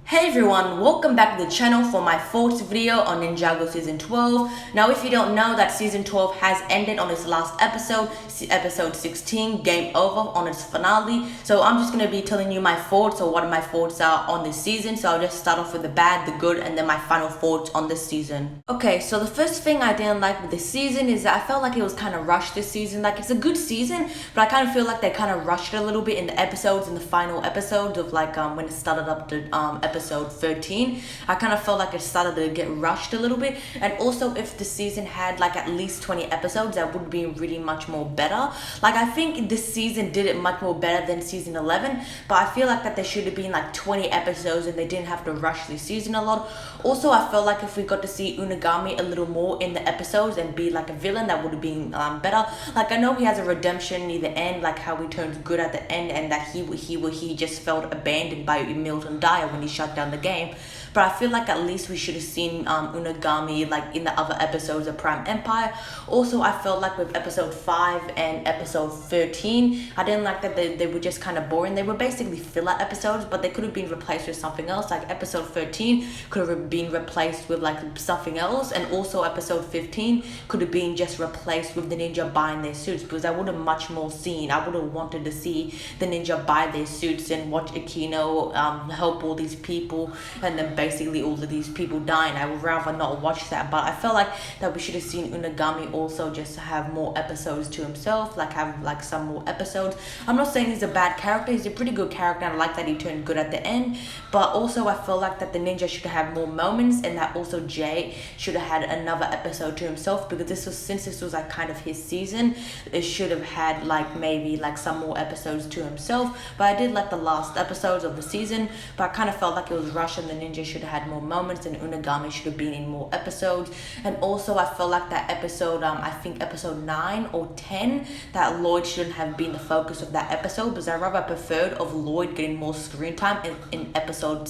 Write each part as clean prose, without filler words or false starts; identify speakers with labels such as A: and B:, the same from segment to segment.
A: Hey everyone, welcome back to the channel for my fourth video on Ninjago Season 12. Now if you don't know that Season 12 has ended on its last episode, episode 16, Game Over, on its finale. So I'm just going to be telling you my thoughts or what my thoughts are on this season. So I'll just start off with the bad, the good, and then my final thoughts on this season. Okay, so the first thing I didn't like with this season is that I felt like it was kind of rushed this season. Like it's a good season, but I kind of feel like they kind of rushed it a little bit in the episodes, in the final episodes of like when it started up to episode 13. I kind of felt like it started to get rushed a little bit, and also if the season had like at least 20 episodes, that would be really much more better. Like I think this season did it much more better than season 11, but I feel like that there should have been like 20 episodes and they didn't have to rush this season a lot. Also, I felt like if we got to see Unagami a little more in the episodes and be like a villain, that would have been better. Like I know he has a redemption near the end, like how he turns good at the end, and that he just felt abandoned by Milton Dyer when he shut down the game. But I feel like at least we should have seen Unagami like in the other episodes of Prime Empire. Also, I felt like with episode 5 and episode 13, I didn't like that they were just kind of boring. They were basically filler episodes, but they could have been replaced with something else. Like episode 13 could have been replaced with like something else, and also episode 15 could have been just replaced with the ninja buying their suits, because I would have much more seen. I would have wanted to see the ninja buy their suits and watch Akino help all these people, and then basically all of these people dying. I would rather not watch that, but I felt like that we should have seen Unagami also just have more episodes to himself, like have like some more episodes. I'm not saying he's a bad character, he's a pretty good character, and I like that he turned good at the end, but also I feel like that the ninja should have more moments, and that also Jay should have had another episode to himself, because since this was like kind of his season, it should have had like maybe like some more episodes to himself. But I did like the last episodes of the season, but I kind of felt like it was rushed, and the ninja should have had more moments, and Unagami should have been in more episodes. And also I felt like that episode, I think episode 9 or 10, that Lloyd shouldn't have been the focus of that episode, because I rather preferred of Lloyd getting more screen time in episode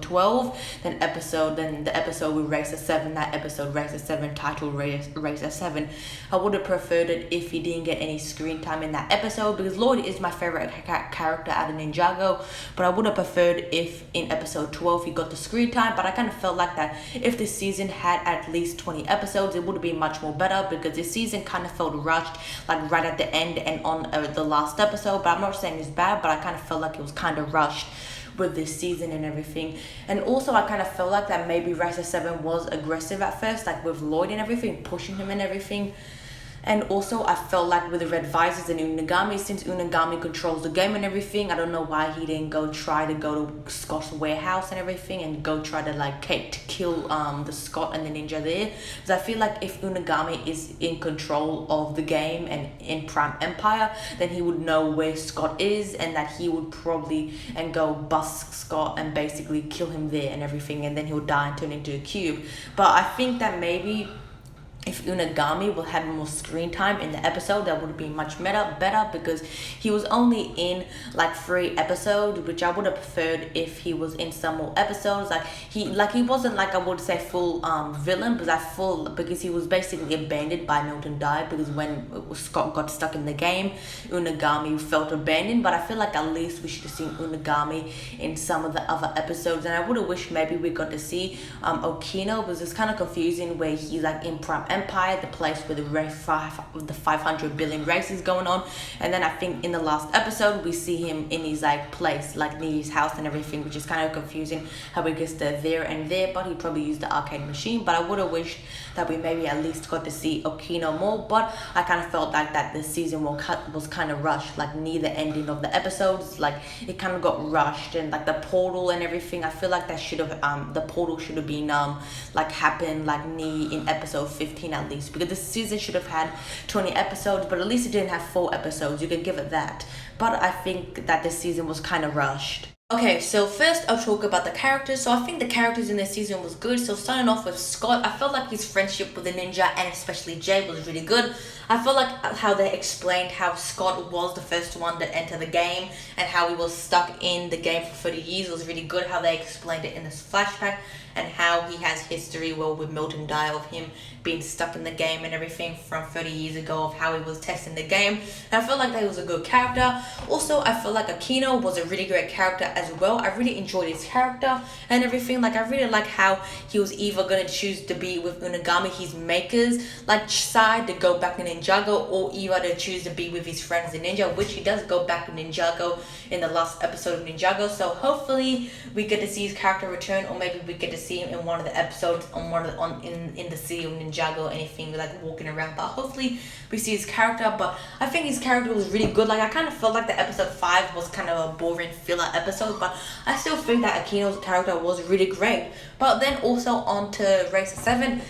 A: 12 than the episode with Racer 7, that episode Racer 7 titled Racer 7. I would have preferred it if he didn't get any screen time in that episode, because Lloyd is my favorite character out of Ninjago, but I would have preferred if in episode 12 he got the screen time. But I kind of felt like that if this season had at least 20 episodes, it would have been much more better, because this season kind of felt rushed, like right at the end and on the last episode. But I'm not saying it's bad, but I kind of felt like it was kind of rushed with this season and everything. And also I kind of felt like that maybe Racer 7 was aggressive at first, like with Lloyd and everything, pushing him and everything. And also I felt like with the Red Visors and Unagami, since Unagami controls the game and everything, I don't know why he didn't try to go to Scott's warehouse and everything and go try to like kill the Scott and the ninja there. Because I feel like if Unagami is in control of the game and in Prime Empire, then he would know where Scott is, and that he would probably go bust Scott and basically kill him there and everything, and then he'll die and turn into a cube. But I think that maybe if Unagami will have more screen time in the episode, that would be much better, because he was only in like 3 episodes, which I would have preferred if he was in some more episodes. Like he wasn't like, I would say, full villain, because he was basically abandoned by Milton Dyer, because when Scott got stuck in the game, Unagami felt abandoned. But I feel like at least we should have seen Unagami in some of the other episodes, and I would have wished maybe we got to see Okino, because it's kind of confusing where he's like in Prime Empire, the place where the 500 billion race is going on, and then I think in the last episode we see him in his like place, like near his house and everything, which is kind of confusing how he gets there and there. But he probably used the arcade machine. But I would have wished that we maybe at least got to see Okino more. But I kind of felt like that this season was kind of rushed, like near the ending of the episodes, like it kind of got rushed. And like the portal and everything, I feel like that should have the portal should have been like happened like near in episode 15 at least, because the season should have had 20 episodes, but at least it didn't have 4 episodes. You can give it that. But I think that this season was kind of rushed. Okay, so first I'll talk about the characters. So I think the characters in this season was good. So starting off with Scott, I felt like his friendship with the ninja and especially Jay was really good. I felt like how they explained how Scott was the first one to enter the game and how he was stuck in the game for 30 years was really good. How they explained it in this flashback, and how he has history with Milton Dyer of him being stuck in the game and everything from 30 years ago, of how he was testing the game. And I felt like that was a good character. Also, I felt like Aquino was a really great character as well. I really enjoyed his character and everything. Like, I really like how he was either gonna choose to be with Unagami, his maker's like side, to go back to Ninjago, or either to choose to be with his friends in Ninja, which he does go back to Ninjago in the last episode of Ninjago. So hopefully we get to see his character return, or maybe we get to see him in one of the episodes in the city of Ninjago or anything, like walking around. But hopefully we see his character. But I think his character was really good. Like, I kind of felt like the episode 5 was kind of a boring filler episode, but I still think that Akino's character was really great. But then also on to Racer 7.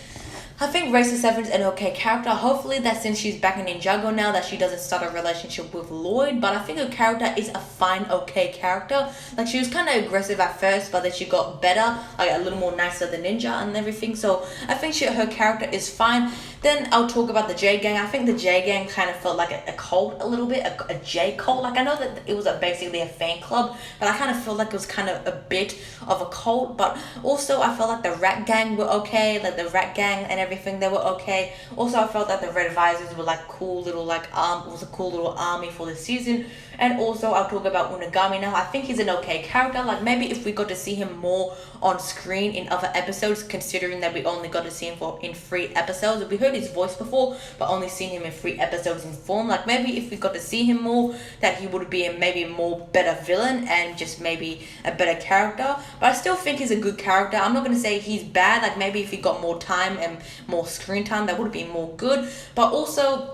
A: I think Racer 7 is an okay character. Hopefully that since she's back in Ninjago now, that she doesn't start a relationship with Lloyd. But I think her character is a fine, okay character. Like, she was kind of aggressive at first, but then she got better, like a little more nicer than Ninja and everything. So I think her character is fine. Then I'll talk about the J Gang. I think the J Gang kind of felt like a cult a little bit, a J cult. Like, I know that it was basically a fan club, but I kind of felt like it was kind of a bit of a cult. But also I felt like the Rat Gang were okay, like the Rat Gang and everything, they were okay. Also I felt that the Red Visors were like cool little it was a cool little army for the season. And also I'll talk about Unagami now. I think he's an okay character. Like, maybe if we got to see him more on screen in other episodes, considering that we only got to see him in 3 episodes. We heard his voice before, but only seen him in 3 episodes in form. Like, maybe if we got to see him more, that he would be maybe a more better villain and just maybe a better character. But I still think he's a good character. I'm not going to say he's bad. Like, maybe if he got more time and more screen time, that would be more good. But also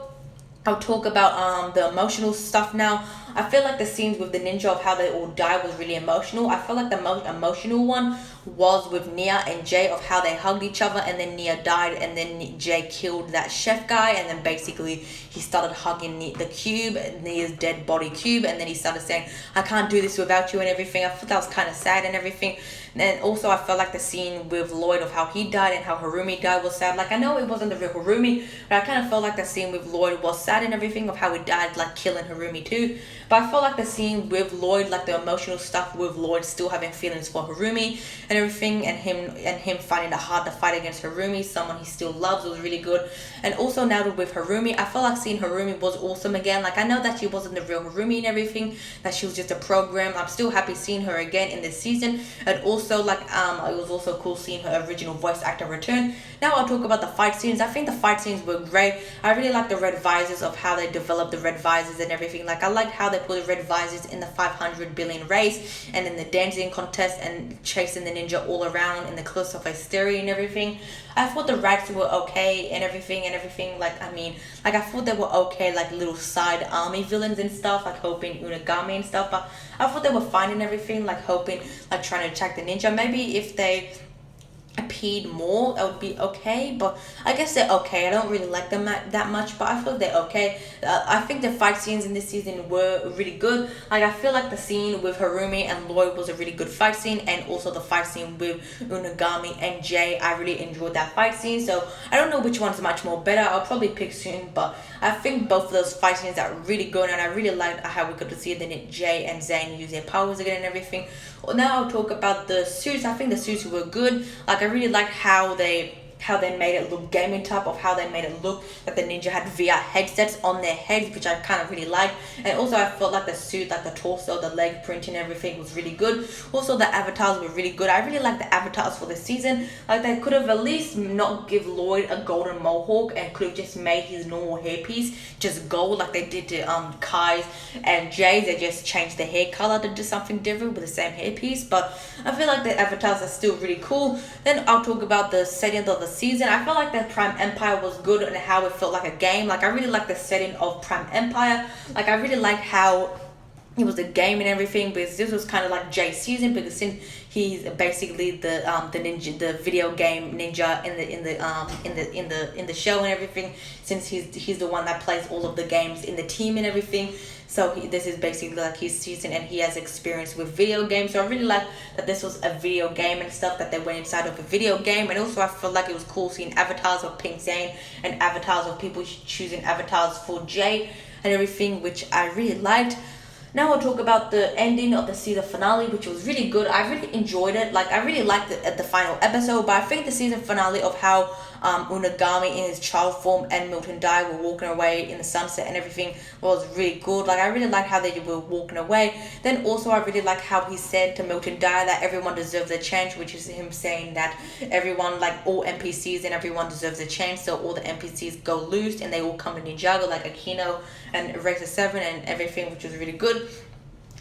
A: I'll talk about the emotional stuff now. I feel like the scenes with the ninja of how they all died was really emotional. I feel like the most emotional one was with Nia and Jay, of how they hugged each other and then Nia died and then Jay killed that chef guy, and then basically he started hugging the cube, Nia's dead body cube, and then he started saying, I can't do this without you and everything. I thought that was kind of sad and everything. And also I felt like the scene with Lloyd of how he died and how Harumi died was sad. Like, I know it wasn't the real Harumi, but I kind of felt like the scene with Lloyd was sad and everything, of how he died, like killing Harumi too. But I felt like the scene with Lloyd, like the emotional stuff with Lloyd still having feelings for Harumi and everything, and him finding it hard to fight against Harumi, someone he still loves, was really good. And also now with Harumi, I felt like seeing Harumi was awesome again. Like, I know that she wasn't the real Harumi and everything, that she was just a program. I'm still happy seeing her again in this season. And also, like, it was also cool seeing her original voice actor return. Now I'll talk about the fight scenes. I think the fight scenes were great. I really like the Red Visors, of how they developed the Red Visors and everything. Like, I liked how they put the Red Visors in the 500 billion race and in the dancing contest and chasing the ninja all around in the cliffs of hysteria and everything. I thought the rats were okay and everything. Like, I mean, like, I thought they were okay, like little side army villains and stuff, like hoping Unagami and stuff. But I thought they were fine and everything, like hoping, like trying to attack the ninja. Maybe if they appeared more, it would be okay, but I guess they're okay. I don't really like them that much, but I feel they're okay. I think the fight scenes in this season were really good. Like, I feel like the scene with Harumi and Lloyd was a really good fight scene, and also the fight scene with Unagami and Jay, I really enjoyed that fight scene. So I don't know which one's much more better. I'll probably pick soon, but I think both of those fight scenes are really good, and I really liked how we got to see then Jay and Zane use their powers again and everything. Now I'll talk about the suits. I think the suits were good. Like, I really liked how they made it look gaming type, of how they made it look that the ninja had VR headsets on their heads, which I kind of really liked. And also I felt like the suit, like the torso, the leg print and everything was really good. Also the avatars were really good. I really liked the avatars for this season. Like, they could have at least not give Lloyd a golden mohawk and could have just made his normal hairpiece just gold, like they did to Kai's and Jay's. They just changed the hair color to do something different with the same hairpiece. But I feel like the avatars are still really cool. Then I'll talk about the setting of the season. I felt like the Prime Empire was good and how it felt like a game. Like, I really like the setting of Prime Empire. Like, I really like how it was a game and everything, because this was kind of like Jay's season, because since he's basically the ninja, the video game ninja in the show and everything, since he's the one that plays all of the games in the team and everything. So this is basically like his season, and he has experience with video games. So I really like that this was a video game and stuff, that they went inside of a video game. And also I felt like it was cool seeing avatars of Pink Zane and avatars of people choosing avatars for Jay and everything, which I really liked. Now I'll talk about the ending of the season finale, which was really good. I really enjoyed it. Like, I really liked the final episode, but I think the season finale of how Unagami in his child form and Milton Dai were walking away in the sunset and everything was really good. Like, I really liked how they were walking away. Then also I really liked how he said to Milton Dai that everyone deserves a chance, which is him saying that everyone, like all NPCs and everyone deserves a chance, so all the NPCs go loose and they all come to Ninjago, like Akino and Eraser 7 and everything, which was really good.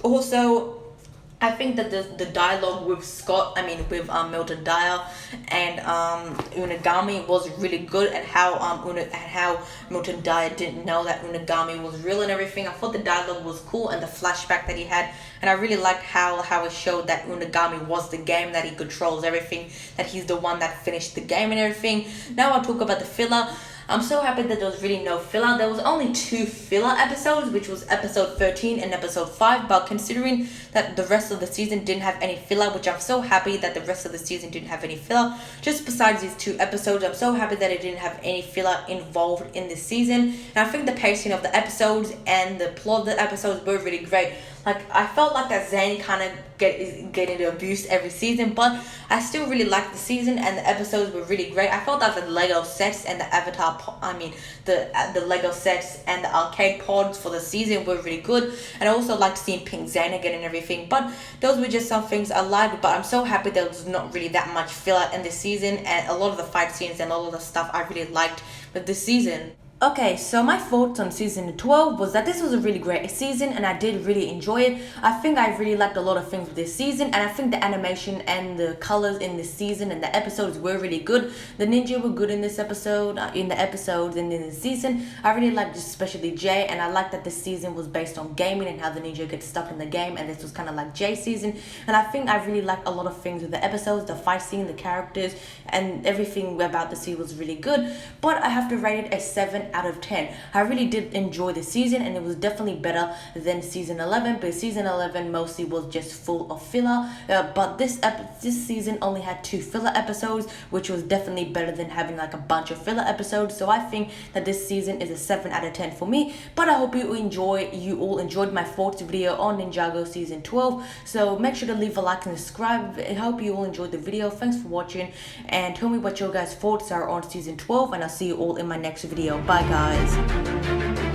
A: Also, I think that the dialogue with Milton Dyer and Unagami was really good, and how Milton Dyer didn't know that Unagami was real and everything. I thought the dialogue was cool, and the flashback that he had, and I really liked how it showed that Unagami was the game, that he controls everything, that he's the one that finished the game and everything. Now I'll talk about the filler. I'm so happy that there was really no filler. There was only 2 filler episodes, which was episode 13 and episode 5. But considering that the rest of the season didn't have any filler, which I'm so happy that the rest of the season didn't have any filler. Just besides these 2 episodes, I'm so happy that it didn't have any filler involved in this season. And I think the pacing of the episodes and the plot of the episodes were really great. Like, I felt like that Zane kind of getting abused every season, but I still really liked the season, and the episodes were really great. I felt that the Lego sets and the the Lego sets and the arcade pods for the season were really good, and I also liked seeing Pink Zane again and everything. But those were just some things I liked, but I'm so happy there was not really that much filler in this season, and a lot of the fight scenes and all of the stuff I really liked with this season. Okay, so my thoughts on season 12 was that this was a really great season and I did really enjoy it. I think I really liked a lot of things with this season, and I think the animation and the colors in this season and the episodes were really good. The ninja were good in this episode, in the episodes and in the season. I really liked especially Jay, and I liked that this season was based on gaming and how the ninja gets stuck in the game, and this was kind of like Jay's season. And I think I really liked a lot of things with the episodes, the fight scene, the characters, and everything about the scene was really good. But I have to rate it a 7 out of 10. I really did enjoy the season, and it was definitely better than season 11, but season 11 mostly was just full of filler. But this season only had 2 filler episodes, which was definitely better than having like a bunch of filler episodes. So I think that this season is a 7 out of 10 for me. But I hope you all enjoyed my thoughts video on Ninjago season 12. So make sure to leave a like and subscribe. I hope you all enjoyed the video. Thanks for watching, and tell me what your guys' thoughts are on season 12, and I'll see you all in my next video. Bye guys.